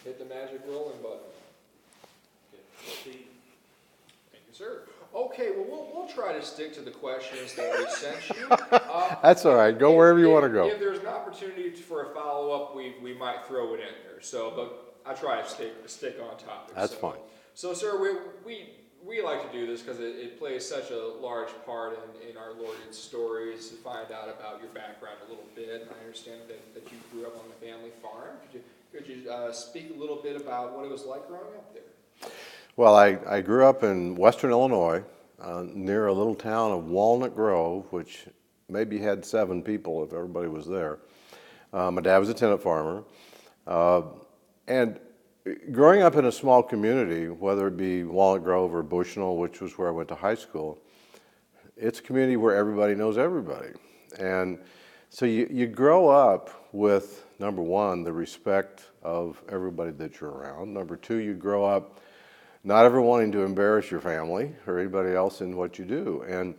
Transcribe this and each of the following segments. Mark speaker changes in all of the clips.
Speaker 1: hit the magic rolling button. Thank you, sir. Okay, well, we'll try to stick to the questions that we sent you.
Speaker 2: That's all right. Go wherever you want to go.
Speaker 1: If there's an opportunity for a follow-up, we might throw it in there. So, but I try to stick on topic.
Speaker 2: That's fine.
Speaker 1: So, sir, we like to do this because it plays such a large part in our Laureate stories to find out about your background a little bit. And I understand that you grew up on the family farm. Could you speak a little bit about what it was like growing up there?
Speaker 2: Well, I grew up in western Illinois, near a little town of Walnut Grove, which maybe had 7 people if everybody was there. My dad was a tenant farmer. And growing up in a small community, whether it be Walnut Grove or Bushnell, which was where I went to high school, it's a community where everybody knows everybody. And so you grow up with, number one, the respect of everybody that you're around. Number 2, you grow up not ever wanting to embarrass your family or anybody else in what you do. And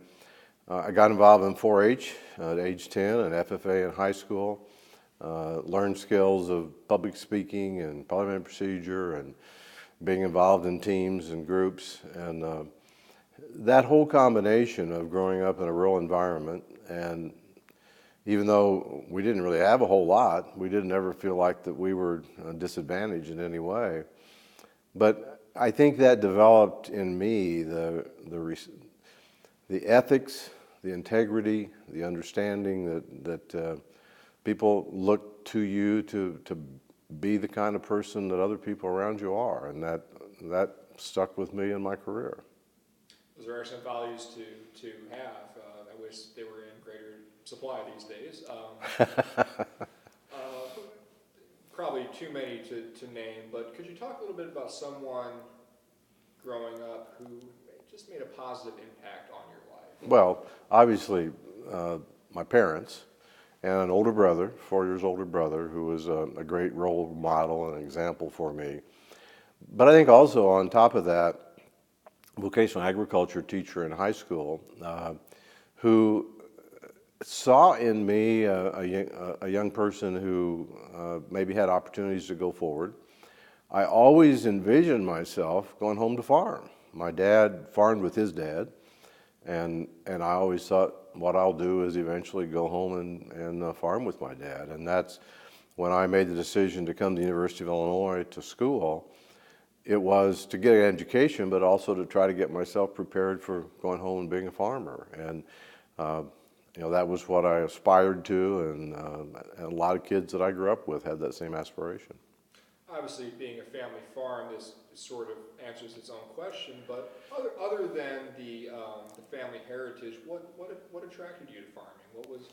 Speaker 2: I got involved in 4-H at age 10 and FFA in high school, learned skills of public speaking and parliamentary procedure and being involved in teams and groups. And that whole combination of growing up in a rural environment, and even though we didn't really have a whole lot, we didn't ever feel like that we were disadvantaged in any way. But I think that developed in me the ethics, the integrity, the understanding that people look to you to be the kind of person that other people around you are, and that stuck with me in my career.
Speaker 1: Those are excellent values to have. I wish they were in greater supply these days. Probably too many to name, but could you talk a little bit about someone growing up who just made a positive impact on your life?
Speaker 2: Well, obviously, my parents and an older brother, 4 years older brother, who was a great role model and example for me. But I think also on top of that, vocational agriculture teacher in high school who saw in me a young person who maybe had opportunities to go forward. I always envisioned myself going home to farm. My dad farmed with his dad, and I always thought what I'll do is eventually go home and farm with my dad. And that's when I made the decision to come to the University of Illinois to school. It was to get an education, but also to try to get myself prepared for going home and being a farmer. And that was what I aspired to, and a lot of kids that I grew up with had that same aspiration.
Speaker 1: Obviously, being a family farm, this sort of answers its own question. But other than the family heritage, what attracted you to farming?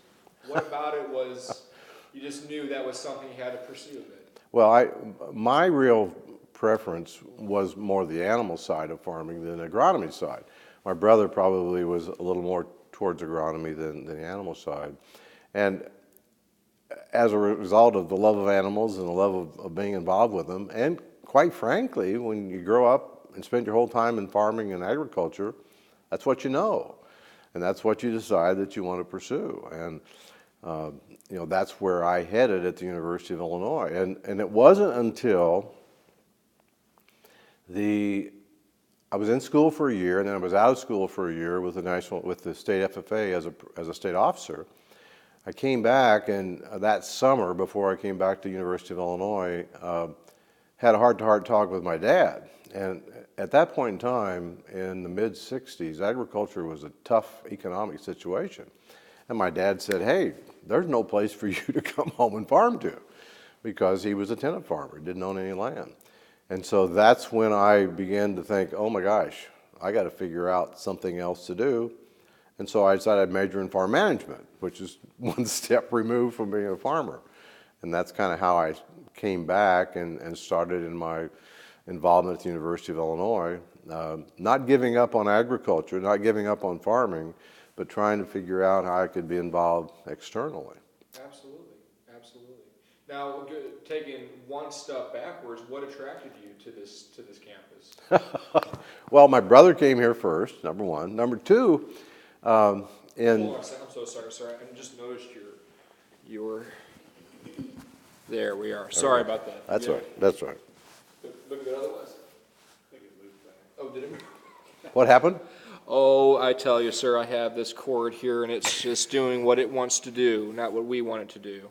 Speaker 1: What about it was you just knew that was something you had to pursue a bit?
Speaker 2: Well, my real preference was more the animal side of farming than the agronomy side. My brother probably was a little more towards agronomy than the animal side. And as a result of the love of animals and the love of being involved with them, and quite frankly, when you grow up and spend your whole time in farming and agriculture, that's what you know. And that's what you decide that you want to pursue. And that's where I headed at the University of Illinois. And it wasn't until I was in school for a year, and then I was out of school for a year with the state FFA as a state officer. I came back, and that summer, before I came back to the University of Illinois, had a heart-to-heart talk with my dad. And at that point in time, in the mid-'60s, agriculture was a tough economic situation. And my dad said, hey, there's no place for you to come home and farm to, because he was a tenant farmer, didn't own any land. And so that's when I began to think, oh my gosh, I got to figure out something else to do. And so I decided I'd major in farm management, which is one step removed from being a farmer. And that's kind of how I came back and started in my involvement at the University of Illinois, not giving up on agriculture, not giving up on farming, but trying to figure out how I could be involved externally.
Speaker 1: Absolutely, absolutely. Now, taking one step backwards, what attracted you to this campus?
Speaker 2: Well, my brother came here first, number one. Number two,
Speaker 1: Hold on a second. I'm so sorry. I just noticed your. There we are. Sorry about that.
Speaker 2: That's right.
Speaker 1: look good otherwise? I think it moved back. Oh, did it move?
Speaker 2: What happened?
Speaker 1: Oh, I tell you, sir, I have this cord here, and it's just doing what it wants to do, not what we want it to do.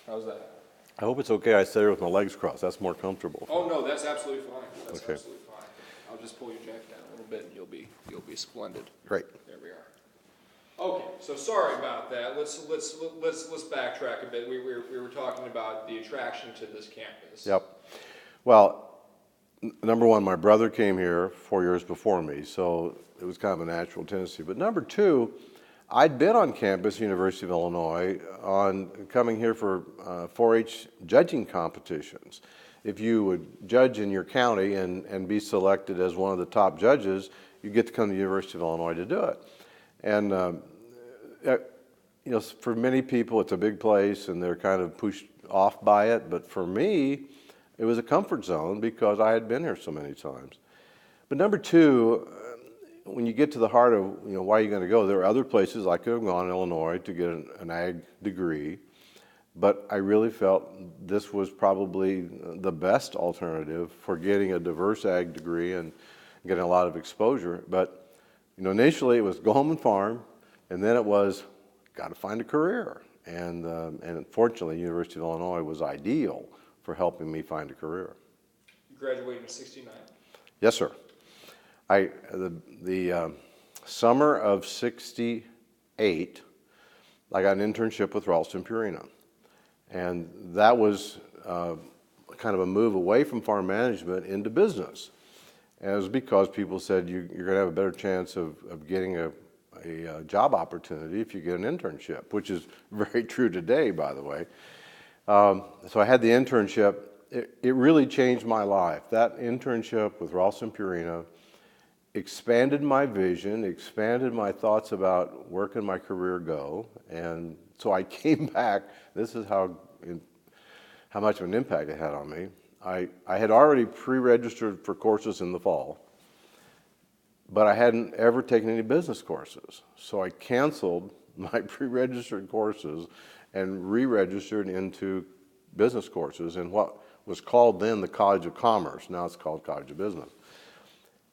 Speaker 1: How's that?
Speaker 2: I hope it's okay I sit here with my legs crossed. That's more comfortable.
Speaker 1: Oh, no, that's absolutely fine. That's
Speaker 2: Okay.
Speaker 1: absolutely fine. I'll just pull your jacket down a little bit, and you'll be splendid.
Speaker 2: Great.
Speaker 1: There we are. Okay, so sorry about that. Let's backtrack a bit. We were talking about the attraction to this campus.
Speaker 2: Yep. Well, number one, my brother came here 4 years before me, so it was kind of a natural tendency. But number two, I'd been on campus, University of Illinois, on coming here for 4-H judging competitions. If you would judge in your county and be selected as one of the top judges, you get to come to the University of Illinois to do it. And you know, for many people, it's a big place, and they're kind of pushed off by it. But for me, it was a comfort zone because I had been here so many times. But number two, when you get to the heart of, you know, why are you going to go, there are other places I could have gone in Illinois to get an ag degree, but I really felt this was probably the best alternative for getting a diverse ag degree and getting a lot of exposure. But, you know, initially it was go home and farm, and then it was got to find a career. And fortunately, University of Illinois was ideal for helping me find a career.
Speaker 1: You graduated in '69.
Speaker 2: Yes, sir. The summer of '68, I got an internship with Ralston Purina. And that was kind of a move away from farm management into business. And it was because people said you're going to have a better chance of getting a job opportunity if you get an internship, which is very true today, by the way. So I had the internship. It really changed my life. That internship with Ralston Purina expanded my vision, expanded my thoughts about where can my career go. And so I came back. This is how much of an impact it had on me. I had already pre-registered for courses in the fall, but I hadn't ever taken any business courses. So I canceled my pre-registered courses and re-registered into business courses in what was called then the College of Commerce. Now it's called College of Business.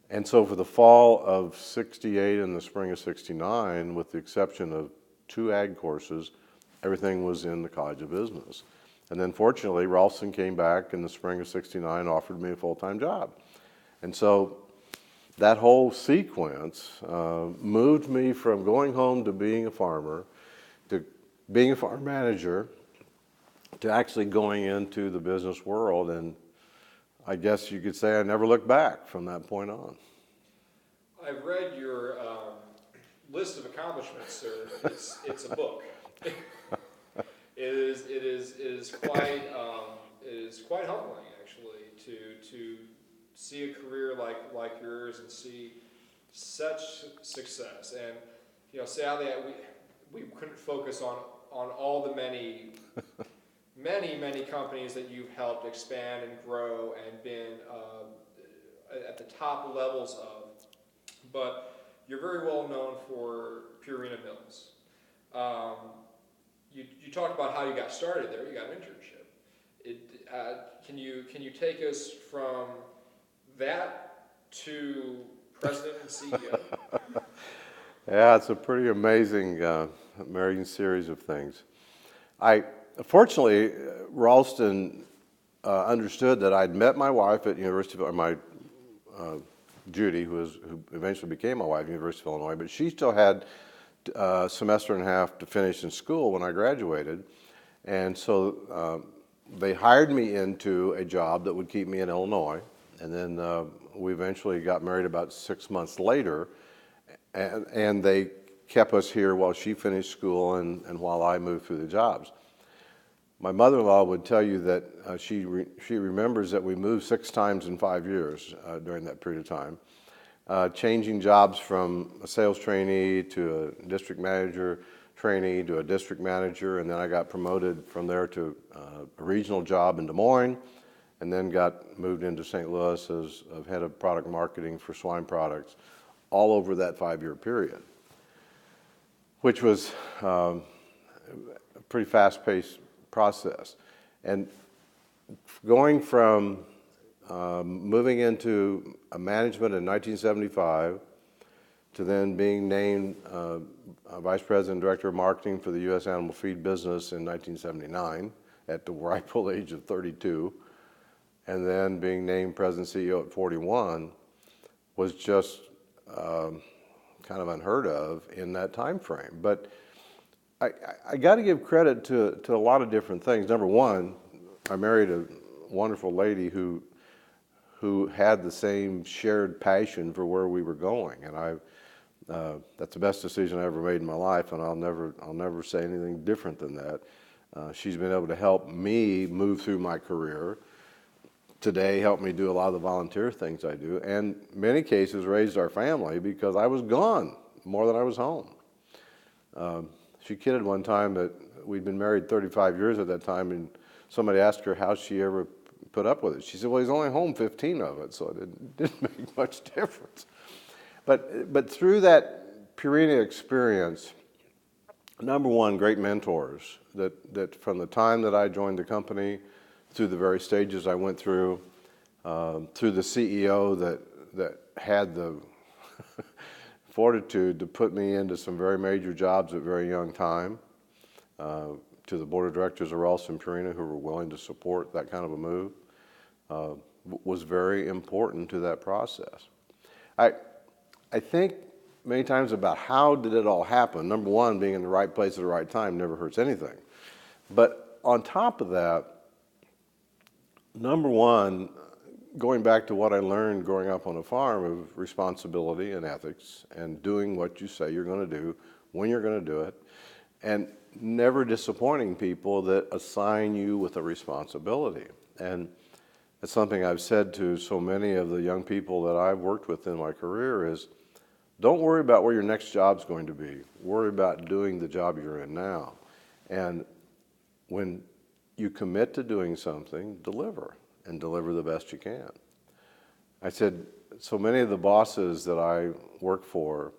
Speaker 2: And so for the fall of '68 and the spring of '69, with the exception of 2 ag courses, everything was in the College of Business. And then fortunately, Ralston came back in the spring of '69 and offered me a full-time job. And so that whole sequence moved me from going home to being a farmer, to being a farm manager, to actually going into the business world. And I guess you could say I never looked back from that point on.
Speaker 1: I've read your list of accomplishments, sir. It's a book. It is quite humbling, actually, to see a career like yours and see such success. And you know, sadly, we couldn't focus on all the many companies that you've helped expand and grow and been at the top levels of. But you're very well known for Purina Mills. You talked about how you got started there. You got an internship. Can you take us from that to president and CEO?
Speaker 2: Yeah, it's a pretty amazing series of things. Fortunately, Ralston understood that I'd met my wife at University of Judy, who eventually became my wife at University of Illinois, but she still had a semester and a half to finish in school when I graduated. And so they hired me into a job that would keep me in Illinois. And then we eventually got married about 6 months later, and they kept us here while she finished school and while I moved through the jobs. My mother-in-law would tell you that she remembers that we moved 6 times in 5 years during that period of time, changing jobs from a sales trainee to a district manager trainee to a district manager, and then I got promoted from there to a regional job in Des Moines, and then got moved into St. Louis as head of product marketing for swine products, all over that 5-year period, which was a pretty fast-paced process. And going from moving into management in 1975, to then being named Vice President and Director of Marketing for the U.S. Animal Feed business in 1979 at the ripe old age of 32, and then being named President and CEO at 41 was just kind of unheard of in that time frame. But I got to give credit to a lot of different things. Number one, I married a wonderful lady who had the same shared passion for where we were going, and that's the best decision I ever made in my life, and I'll never say anything different than that. She's been able to help me move through my career. Today, helped me do a lot of the volunteer things I do, and in many cases raised our family because I was gone more than I was home. She kidded one time that we'd been married 35 years at that time, and somebody asked her how she ever put up with it. She said, well, he's only home 15 of it, so it didn't make much difference. But through that Purina experience, number one, great mentors that from the time that I joined the company through the very stages I went through the CEO that had the fortitude to put me into some very major jobs at a very young time, to the board of directors of Ralston Purina who were willing to support that kind of a move, was very important to that process. I think many times about how did it all happen. Number one, being in the right place at the right time never hurts anything. But on top of that, number one, going back to what I learned growing up on a farm of responsibility and ethics and doing what you say you're going to do when you're going to do it, and never disappointing people that assign you with a responsibility. And it's something I've said to so many of the young people that I've worked with in my career is, don't worry about where your next job's going to be. Worry about doing the job you're in now. And when you commit to doing something, deliver, and deliver the best you can. I said, so many of the bosses that I work for,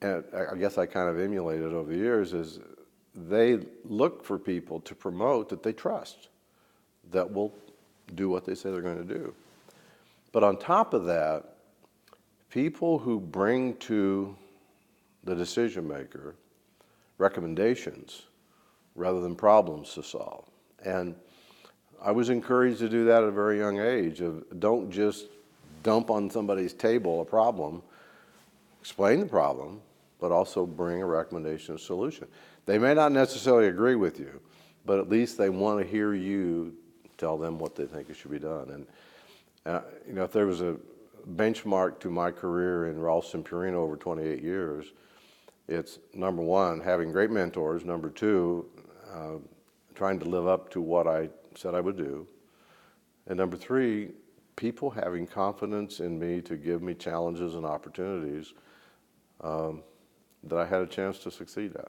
Speaker 2: and I guess I kind of emulated over the years, is they look for people to promote that they trust, that will do what they say they're going to do. But on top of that, people who bring to the decision maker recommendations rather than problems to solve. And I was encouraged to do that at a very young age of don't just dump on somebody's table a problem, explain the problem, but also bring a recommendation, a solution. They may not necessarily agree with you, but at least they want to hear you tell them what they think it should be done. And if there was a benchmark to my career in Ralston Purina over 28 years, it's number one, having great mentors, number two, trying to live up to what I said I would do, and number three, people having confidence in me to give me challenges and opportunities that I had a chance to succeed at.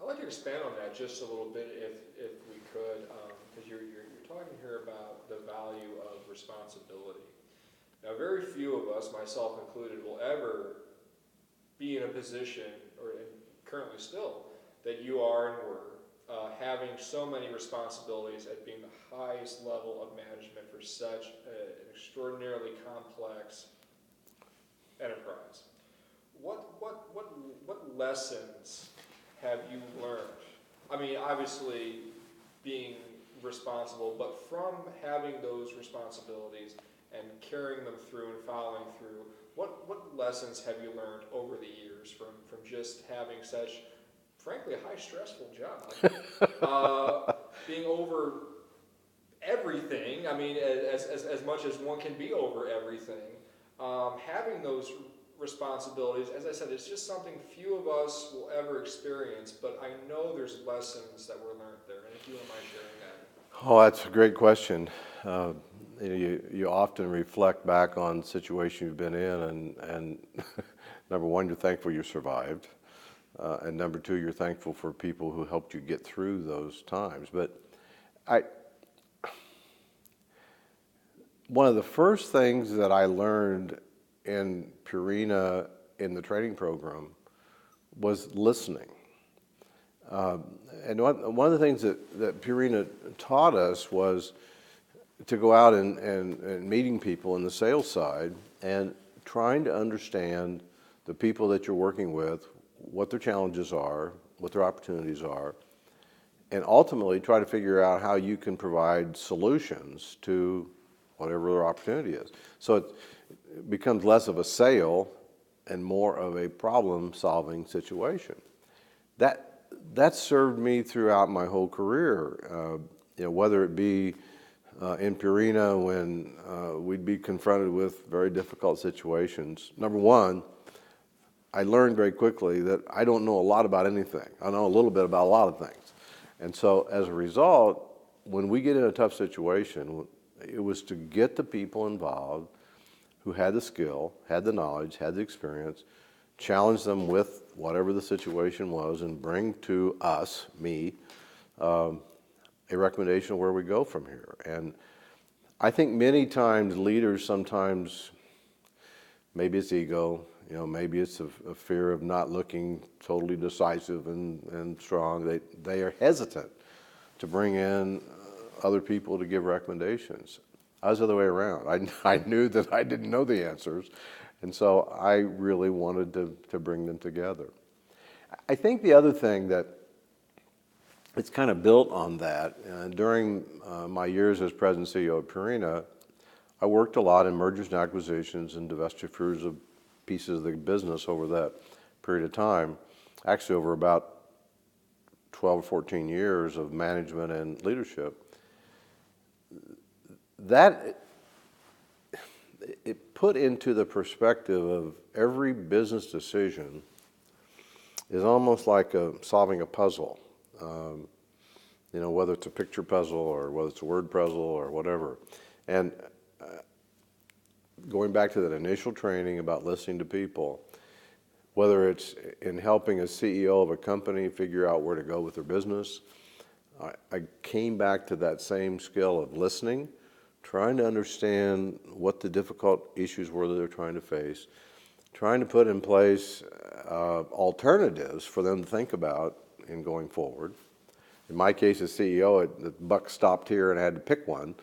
Speaker 1: I'd like to expand on that just a little bit if we could, because you're talking here about the value of responsibility. Now, very few of us, myself included, will ever be in a position, or currently still, that you are and were, having so many responsibilities at being the highest level of management for such an extraordinarily complex enterprise. What lessons have you learned? I mean, obviously being responsible, but from having those responsibilities and carrying them through and following through, what lessons have you learned over the years from just having such, frankly, a high stressful job, being over everything, I mean, as much as one can be over everything, having those responsibilities, as I said, it's just something few of us will ever experience, but I know there's lessons that were learned there, and if you don't mind sharing that.
Speaker 2: Oh, that's a great question. You often reflect back on the situation you've been in, and number one, you're thankful you survived, and number two, you're thankful for people who helped you get through those times. But one of the first things that I learned in Purina in the training program was listening. And one of the things that Purina taught us was to go out and meeting people in the sales side and trying to understand the people that you're working with, what their challenges are, what their opportunities are, and ultimately try to figure out how you can provide solutions to whatever their opportunity is. So it becomes less of a sale and more of a problem-solving situation. That served me throughout my whole career, whether it be in Purina when we'd be confronted with very difficult situations. Number one, I learned very quickly that I don't know a lot about anything. I know a little bit about a lot of things. And so as a result, when we get in a tough situation, it was to get the people involved who had the skill, had the knowledge, had the experience, challenge them with whatever the situation was, and bring to us, me, a recommendation of where we go from here. And I think many times leaders sometimes, maybe it's ego, maybe it's a fear of not looking totally decisive and strong. They are hesitant to bring in other people to give recommendations. I was the other way around. I knew that I didn't know the answers, and so I really wanted to bring them together. I think the other thing that it's kind of built on that, during my years as president and CEO of Purina, I worked a lot in mergers and acquisitions and divestitures of pieces of the business over that period of time, actually over about 12 or 14 years of management and leadership. That, it put into the perspective of every business decision is almost like solving a puzzle. Whether it's a picture puzzle or whether it's a word puzzle or whatever. And going back to that initial training about listening to people, whether it's in helping a CEO of a company figure out where to go with their business, I came back to that same skill of listening, trying to understand what the difficult issues were that they're trying to face, trying to put in place alternatives for them to think about in going forward. In my case as CEO, the buck stopped here and I had to pick one.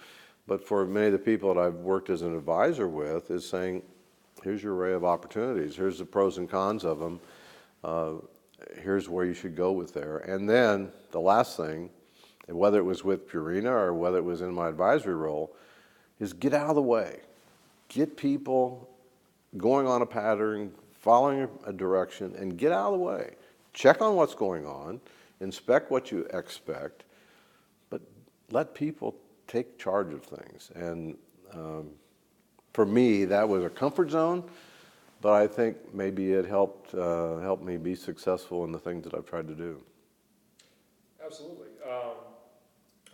Speaker 2: But for many of the people that I've worked as an advisor with is saying, here's your array of opportunities, here's the pros and cons of them, here's where you should go with there. And then the last thing, and whether it was with Purina or whether it was in my advisory role, is get out of the way. Get people going on a pattern, following a direction, and get out of the way. Check on what's going on, inspect what you expect, but let people take charge of things. And for me, that was a comfort zone, but I think maybe it helped me be successful in the things that I've tried to do.
Speaker 1: Absolutely. I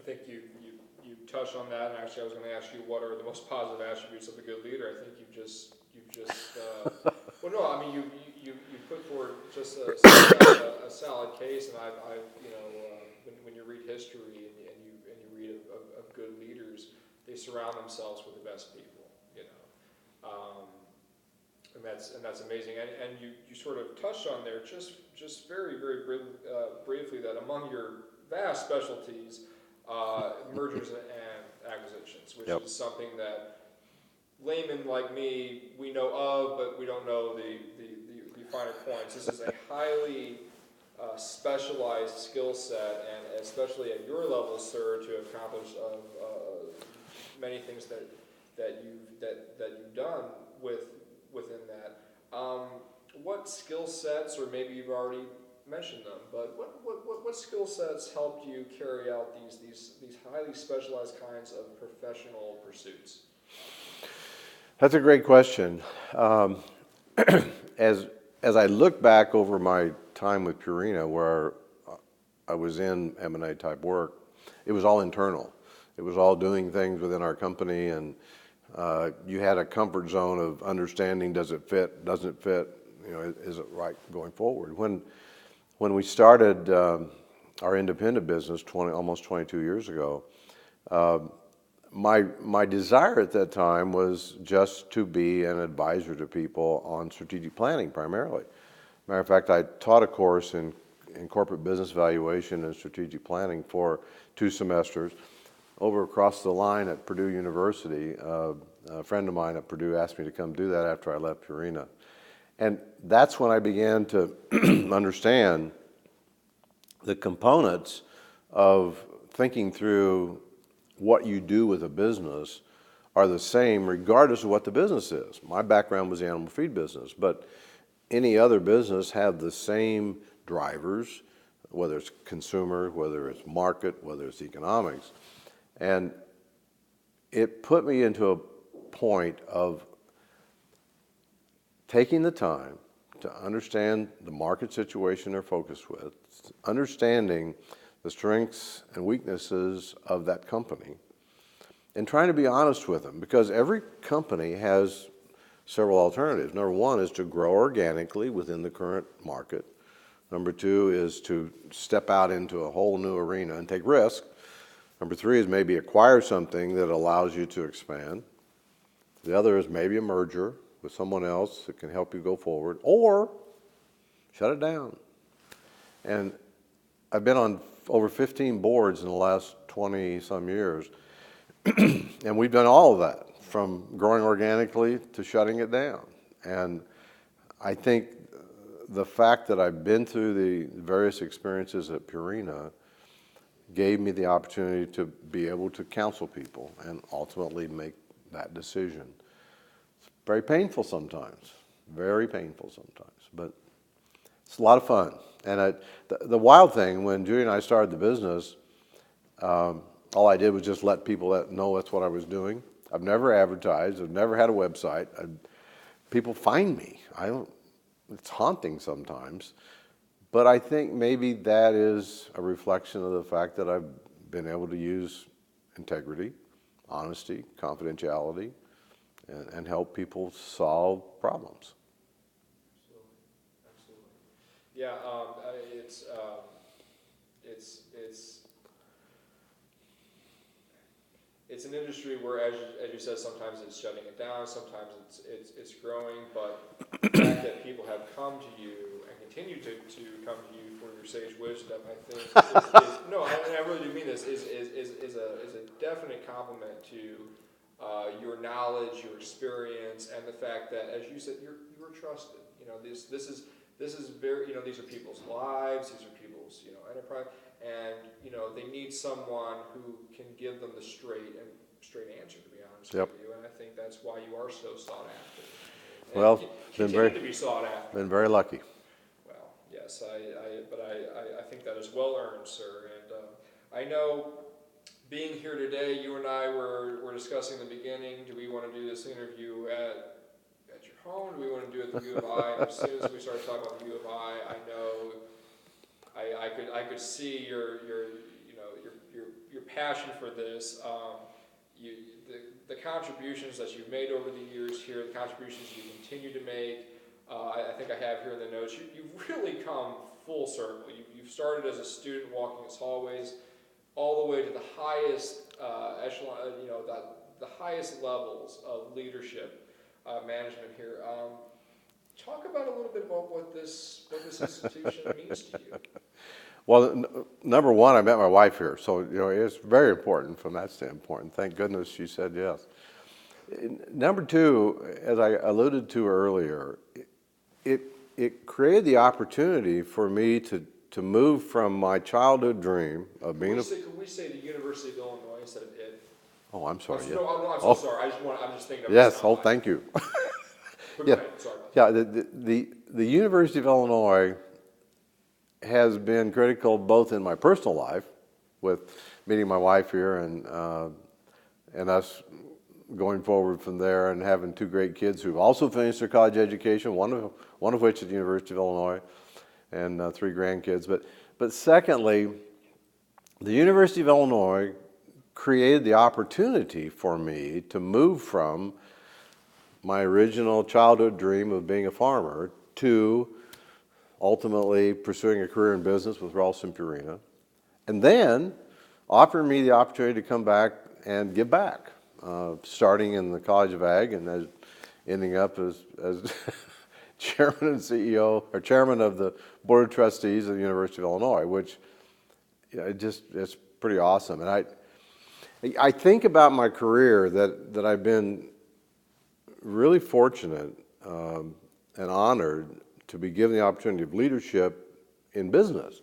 Speaker 1: think you touched on that, and actually I was going to ask you what are the most positive attributes of a good leader. I think you've just well, no, I mean you put forward just a solid case, and I've when you read history and you read of good leaders, they surround themselves with the best people, and that's amazing. And you sort of touched on there just very briefly that among your vast specialties, mergers and acquisitions, which is something that laymen like me, we know of, but we don't know the finer points. This is a highly specialized skill set, and especially at your level, sir, to accomplish many things that you've done within that. What skill sets, or maybe you've already mentioned them, but what skill sets helped you carry out these highly specialized kinds of professional pursuits?
Speaker 2: That's a great question. As I look back over my time with Purina, where I was in M&A type work, it was all internal. It was all doing things within our company, and you had a comfort zone of understanding, does it fit, doesn't it fit, is it right going forward. When we started our independent business almost 22 years ago, my desire at that time was just to be an advisor to people on strategic planning primarily. Matter of fact, I taught a course in corporate business valuation and strategic planning for 2 semesters. over across the line at Purdue University. A friend of mine at Purdue asked me to come do that after I left Purina. And that's when I began to understand the components of thinking through what you do with a business are the same regardless of what the business is. My background was the animal feed business, but any other business have the same drivers, whether it's consumer, whether it's market, whether it's economics. And it put me into a point of taking the time to understand the market situation they're focused with, understanding the strengths and weaknesses of that company, and trying to be honest with them, because every company has several alternatives. Number one is to grow organically within the current market. Number two is to step out into a whole new arena and take risk. Number three is maybe acquire something that allows you to expand. The other is maybe a merger with someone else that can help you go forward, or shut it down. And I've been on over 15 boards in the last 20 some years, and we've done all of that, from growing organically to shutting it down. And I think the fact that I've been through the various experiences at Purina gave me the opportunity to be able to counsel people and ultimately make that decision. It's very painful sometimes, but it's a lot of fun. And the wild thing, when Judy and I started the business, all I did was just let people know that's what I was doing. I've never advertised. I've never had a website. People find me. It's haunting sometimes. But I think maybe that is a reflection of the fact that I've been able to use integrity, honesty, confidentiality, and help people solve problems.
Speaker 1: Absolutely. Yeah, it's an industry where, as you said, sometimes it's shutting it down, sometimes it's growing, but the fact that people have come to you and continue to come to you for your sage wisdom, I think, no, and I really do mean this, is a definite compliment to your knowledge, your experience, and the fact that, as you said, you were trusted. You know, this is very, these are people's lives, these are people's, enterprise, and, they need someone who can give them the straight answer, to be honest with you, and I think that's why you are so sought after. And
Speaker 2: well,
Speaker 1: continue to be sought after.
Speaker 2: Been very lucky.
Speaker 1: Well, yes, but I think that is well earned, sir, and I know, being here today, you and I were discussing in the beginning, do we want to do this interview at your home? Do we want to do it at the U of I? And as soon as we started talking about the U of I know I could see your passion for this. The contributions that you've made over the years here, the contributions you continue to make. I think I have here in the notes. You've really come full circle. You've started as a student walking its hallways, all the way to the highest echelon, the highest levels of leadership, management here. Talk about a little bit about what this institution means to you.
Speaker 2: Well, number one, I met my wife here, so it's very important from that standpoint. And thank goodness she said yes. Number two, as I alluded to earlier, it created the opportunity for me to move from my childhood dream of being
Speaker 1: Can we say the University of Illinois instead of it?
Speaker 2: Oh, I'm sorry.
Speaker 1: No, I'm so sorry. I'm just thinking of
Speaker 2: yes. Oh, thank you.
Speaker 1: But yeah. Sorry.
Speaker 2: The University of Illinois has been critical both in my personal life, with meeting my wife here and us going forward from there, and having two great kids who've also finished their college education, one of which at the University of Illinois, and three grandkids. But secondly, the University of Illinois created the opportunity for me to move from my original childhood dream of being a farmer to ultimately pursuing a career in business with Ralston Purina, and then offering me the opportunity to come back and give back, starting in the College of Ag and ending up as chairman and CEO, or chairman of the Board of Trustees of the University of Illinois, which it's pretty awesome. And I think about my career that I've been really fortunate and honored to be given the opportunity of leadership in business,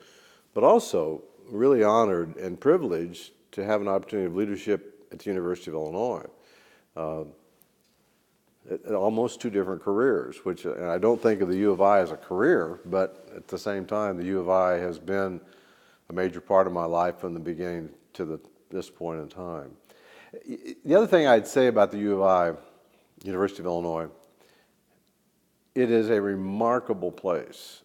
Speaker 2: but also really honored and privileged to have an opportunity of leadership at the University of Illinois. Almost two different careers, which and I don't think of the U of I as a career, but at the same time, the U of I has been a major part of my life from the beginning to this point in time. The other thing I'd say about the U of I, University of Illinois, it is a remarkable place.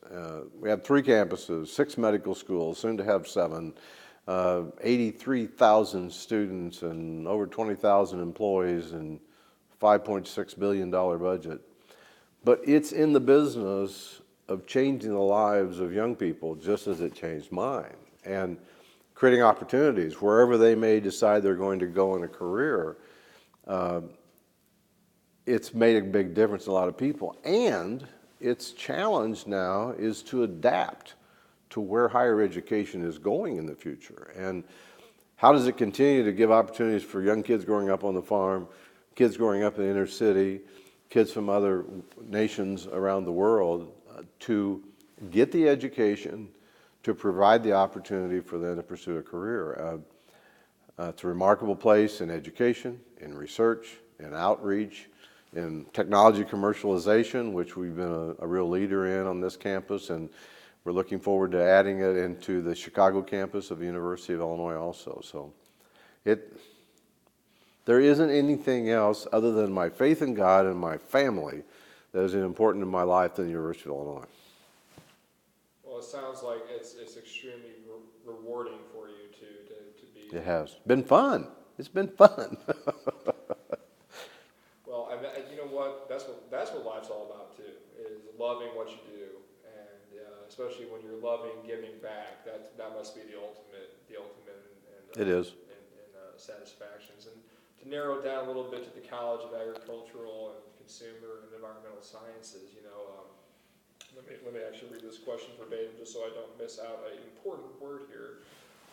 Speaker 2: We have 3 campuses, 6 medical schools, soon to have 7, 83,000 students and over 20,000 employees and $5.6 billion budget. But it's in the business of changing the lives of young people just as it changed mine, and creating opportunities wherever they may decide they're going to go in a career. It's made a big difference to a lot of people, and its challenge now is to adapt to where higher education is going in the future. And how does it continue to give opportunities for young kids growing up on the farm, kids growing up in the inner city, kids from other nations around the world to get the education, to provide the opportunity for them to pursue a career. It's a remarkable place in education, in research, in outreach, in technology commercialization, which we've been a real leader in on this campus, and we're looking forward to adding it into the Chicago campus of the University of Illinois also. So there isn't anything else other than my faith in God and my family that is important in my life than the University of Illinois.
Speaker 1: Well, it sounds like it's extremely rewarding for you to be.
Speaker 2: It has been fun. It's been fun.
Speaker 1: Well, you know what? That's what life's all about too. Is loving what you do, and especially when you're loving giving back. That must be the ultimate. And,
Speaker 2: it is.
Speaker 1: Satisfactions. And to narrow down a little bit to the College of Agricultural and Consumer and Environmental Sciences, let me actually read this question verbatim just so I don't miss out an important word here.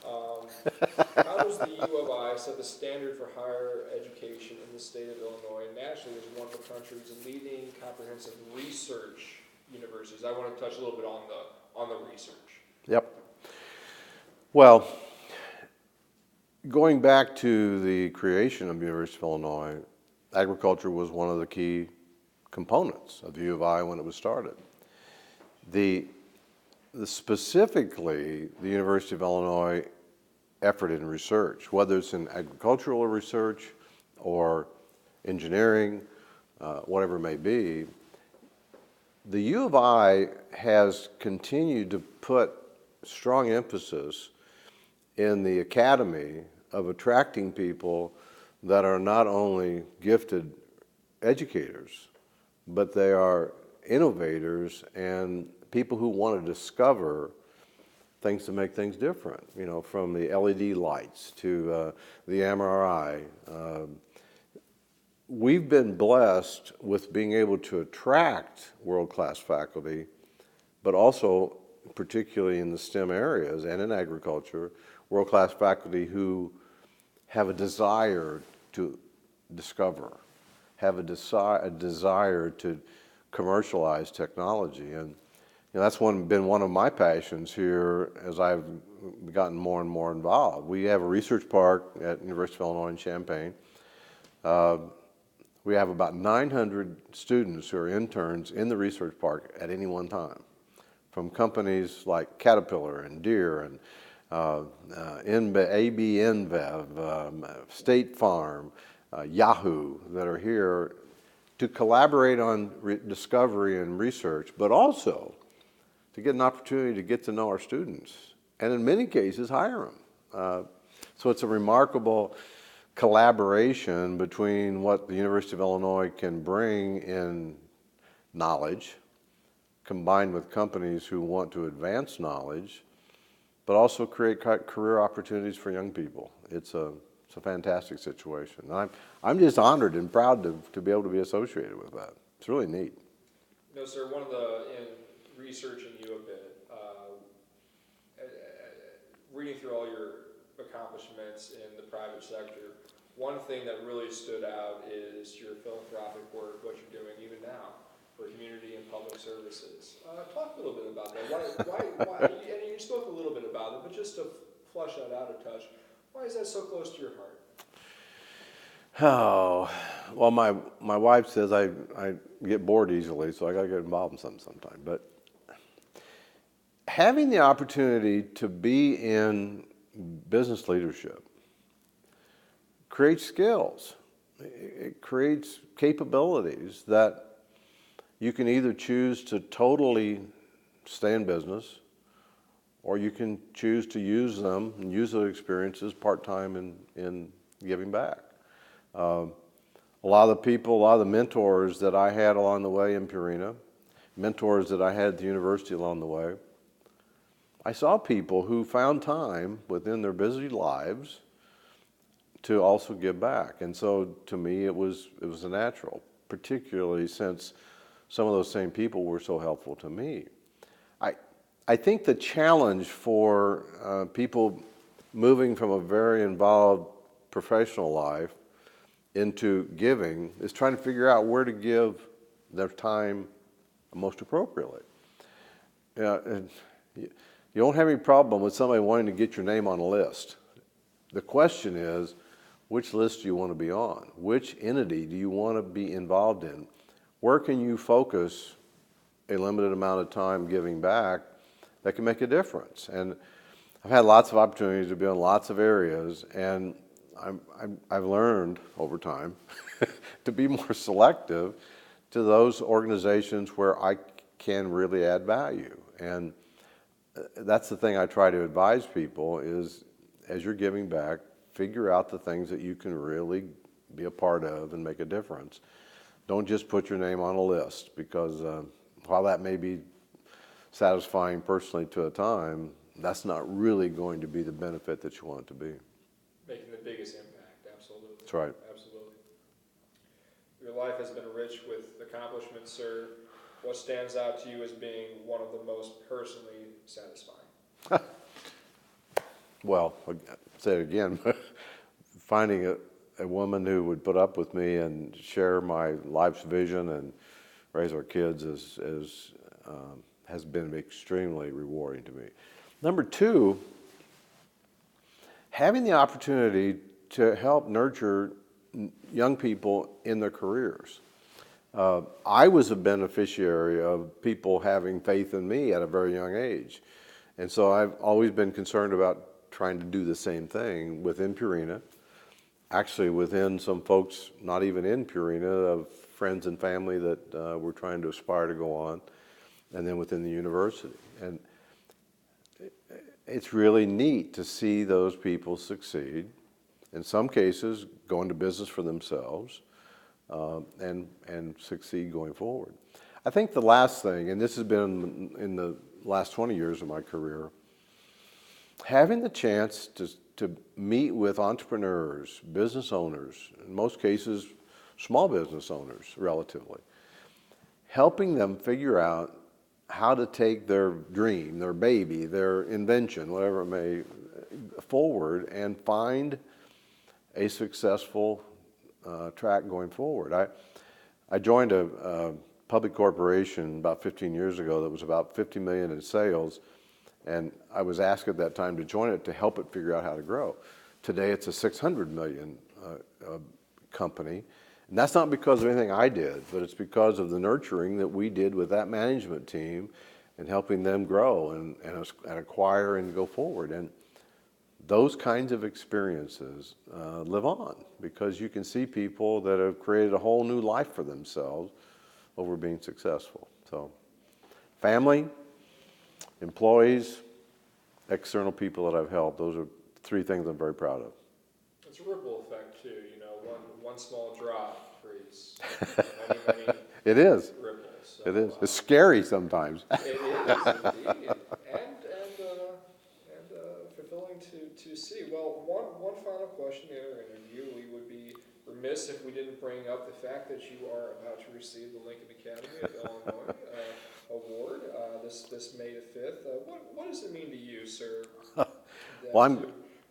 Speaker 1: How does the U of I set the standard for higher education in the state of Illinois, and nationally as one of the country's leading comprehensive research universities? I want to touch a little bit on the research.
Speaker 2: Yep. Well, going back to the creation of the University of Illinois, agriculture was one of the key components of the U of I when it was started. Specifically, the University of Illinois effort in research, whether it's in agricultural research or engineering, whatever it may be, the U of I has continued to put strong emphasis in the academy of attracting people that are not only gifted educators, but they are innovators and people who want to discover things to make things different, from the LED lights to the MRI. We've been blessed with being able to attract world-class faculty, but also, particularly in the STEM areas and in agriculture, world-class faculty who have a desire to discover, have a desire to commercialize technology. And that's been one of my passions here as I've gotten more and more involved. We have a research park at University of Illinois in Champaign. We have about 900 students who are interns in the research park at any one time, from companies like Caterpillar and Deere and AB InBev, State Farm, Yahoo, that are here to collaborate on discovery and research, but also to get an opportunity to get to know our students, and in many cases hire them. So it's a remarkable collaboration between what the University of Illinois can bring in knowledge, combined with companies who want to advance knowledge, but also create career opportunities for young people. It's a fantastic situation. I'm just honored and proud to be able to be associated with that. It's really neat.
Speaker 1: No, sir, in researching you a bit, reading through all your accomplishments in the private sector, one thing that really stood out is your philanthropic work, what you're doing even now for community and public services. Talk a little bit about that. Why, and you spoke a little bit about it, but just to flush that out a touch, why is that so close to your heart?
Speaker 2: Oh, well, my wife says I get bored easily, so I got to get involved in something sometime. But having the opportunity to be in business leadership creates skills. It creates capabilities that you can either choose to totally stay in business, or you can choose to use them and use those experiences part-time in giving back. A lot of the people, a lot of the mentors that I had along the way in Purina, mentors that I had at the university along the way, I saw people who found time within their busy lives to also give back. And so to me, it was a natural, particularly since some of those same people were so helpful to me. I think the challenge for people moving from a very involved professional life into giving is trying to figure out where to give their time most appropriately. And you don't have any problem with somebody wanting to get your name on a list. The question is, which list do you want to be on? Which entity do you want to be involved in? Where can you focus a limited amount of time giving back that can make a difference? And I've had lots of opportunities to be in lots of areas, and I've learned over time to be more selective to those organizations where I can really add value. And that's the thing I try to advise people is, as you're giving back, figure out the things that you can really be a part of and make a difference. Don't just put your name on a list, because while that may be satisfying personally to a time, that's not really going to be the benefit that you want it to be.
Speaker 1: Making the biggest impact, absolutely.
Speaker 2: That's right.
Speaker 1: Absolutely. Your life has been rich with accomplishments, sir. What stands out to you as being one of the most personally satisfying?
Speaker 2: Well, I'll say it again, finding a woman who would put up with me and share my life's vision and raise our kids has been extremely rewarding to me. Number two, having the opportunity to help nurture young people in their careers. I was a beneficiary of people having faith in me at a very young age. And so I've always been concerned about trying to do the same thing within Purina, actually within some folks not even in Purina, of friends and family that we're trying to aspire to go on, and then within the university. And it's really neat to see those people succeed, in some cases go into business for themselves, and succeed going forward. I think the last thing, and this has been in the last 20 years of my career, having the chance to meet with entrepreneurs, business owners, in most cases small business owners relatively, helping them figure out how to take their dream, their baby, their invention, whatever it may, forward and find a successful track going forward. I joined a public corporation about 15 years ago that was about 50 million in sales, and I was asked at that time to join it to help it figure out how to grow. Today it's a 600 million company, and that's not because of anything I did, but it's because of the nurturing that we did with that management team and helping them grow and acquire and go forward. And those kinds of experiences live on, because you can see people that have created a whole new life for themselves over being successful. So family, employees, external people that I've helped, those are three things I'm very proud of.
Speaker 1: It's a ripple effect too, one small drop creates many
Speaker 2: It is.
Speaker 1: ripples. So,
Speaker 2: It is. It's scary sometimes.
Speaker 1: It is indeed, and fulfilling to see. Well, one final question in our interview, we would be remiss if we didn't bring up the fact that you are about to receive the Lincoln Academy of Illinois Award this May the 5th. What does it mean to you, sir?
Speaker 2: Well,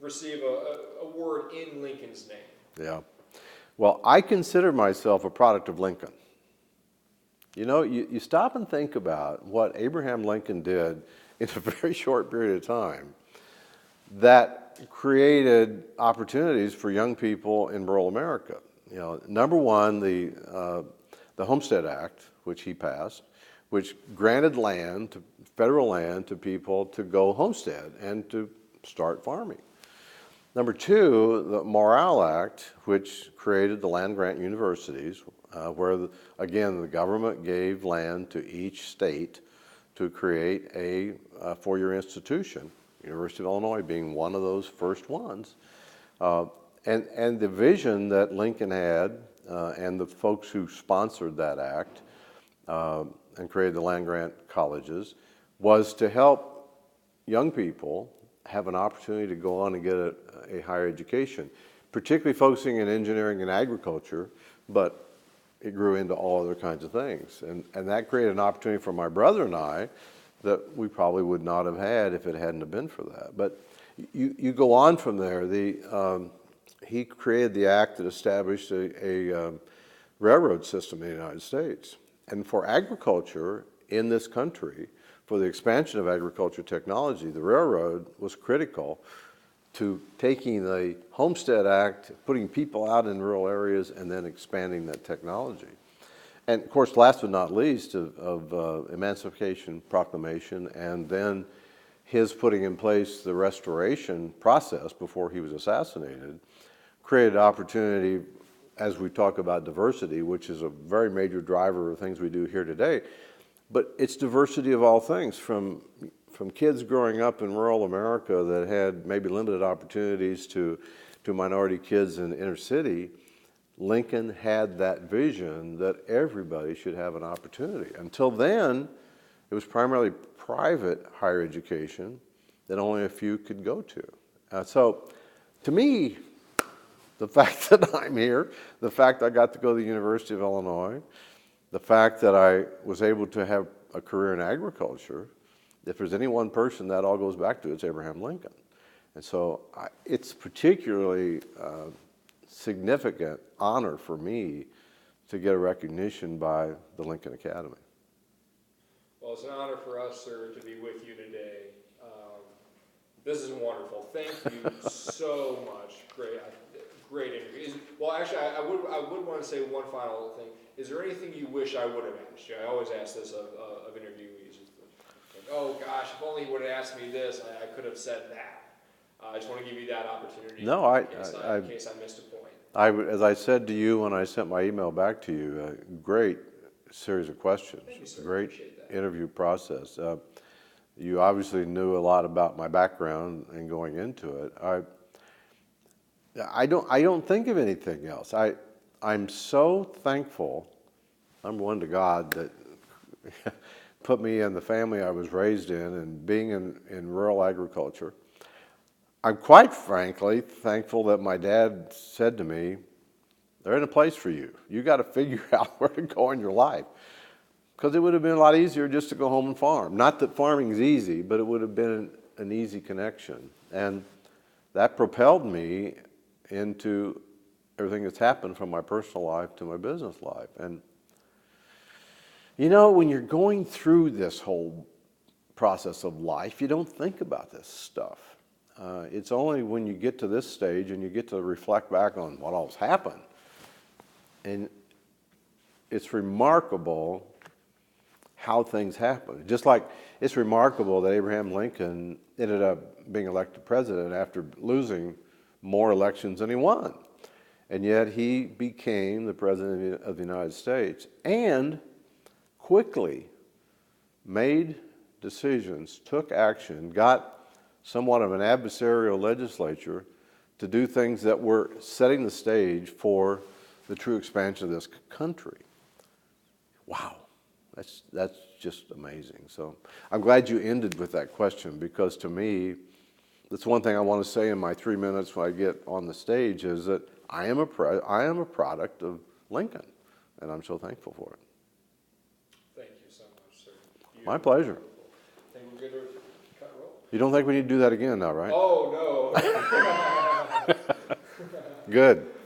Speaker 1: receive a word in Lincoln's name.
Speaker 2: Yeah. Well, I consider myself a product of Lincoln. You know, you stop and think about what Abraham Lincoln did in a very short period of time that created opportunities for young people in rural America. You know, number one, the Homestead Act, which he passed, which granted land, federal land, to people to go homestead and to start farming. Number two, the Morrill Act, which created the land-grant universities, where, again, the government gave land to each state to create a four-year institution, University of Illinois being one of those first ones. And the vision that Lincoln had, and the folks who sponsored that act and created the land-grant colleges, was to help young people have an opportunity to go on and get a higher education, particularly focusing in engineering and agriculture, but it grew into all other kinds of things. And that created an opportunity for my brother and I that we probably would not have had if it hadn't have been for that. But you go on from there. He created the act that established a railroad system in the United States. And for agriculture in this country, for the expansion of agriculture technology, the railroad was critical to taking the Homestead Act, putting people out in rural areas, and then expanding that technology. And of course, last but not least, of Emancipation Proclamation, and then his putting in place the restoration process before he was assassinated, created opportunity, as we talk about diversity, which is a very major driver of things we do here today. But it's diversity of all things, from kids growing up in rural America that had maybe limited opportunities to minority kids in the inner city. Lincoln had that vision that everybody should have an opportunity. Until then, it was primarily private higher education that only a few could go to. So to me, the fact that I'm here, the fact I got to go to the University of Illinois, the fact that I was able to have a career in agriculture, if there's any one person that all goes back to, it's Abraham Lincoln. And so it's particularly significant honor for me to get a recognition by the Lincoln Academy.
Speaker 1: Well, it's an honor for us, sir, to be with you today. This is wonderful. Thank you so much. Great interview. Well, actually, I would want to say one final thing. Is there anything you wish I would have asked you? I always ask this of interviewees. Like, oh gosh, if only he would have asked me this, I could have said that. I just want to give you that opportunity.
Speaker 2: No,
Speaker 1: in case I missed a point.
Speaker 2: As I said to you when I sent my email back to you, great series of questions.
Speaker 1: Thank you, sir.
Speaker 2: Great interview process. You obviously knew a lot about my background and going into it. I don't think of anything else. I'm so thankful, number one, to God that put me in the family I was raised in and being in rural agriculture. I'm quite frankly thankful that my dad said to me, "There ain't a place for you. You got to figure out where to go in your life." Because it would have been a lot easier just to go home and farm. Not that farming is easy, but it would have been an easy connection. And that propelled me into everything that's happened from my personal life to my business life. And you know, when you're going through this whole process of life, you don't think about this stuff. It's only when you get to this stage and you get to reflect back on what all's happened. And it's remarkable how things happen. Just like it's remarkable that Abraham Lincoln ended up being elected president after losing more elections than he won. And yet he became the president of the United States and quickly made decisions, took action, got somewhat of an adversarial legislature to do things that were setting the stage for the true expansion of this country. Wow, that's just amazing. So I'm glad you ended with that question, because to me, that's one thing I want to say in my 3 minutes when I get on the stage is that I am a product of Lincoln, and I'm so thankful for it.
Speaker 1: Thank you so much, sir.
Speaker 2: My pleasure.
Speaker 1: I think we're good to cut roll.
Speaker 2: You don't think we need to do that again now, right?
Speaker 1: Oh, no.
Speaker 2: Good.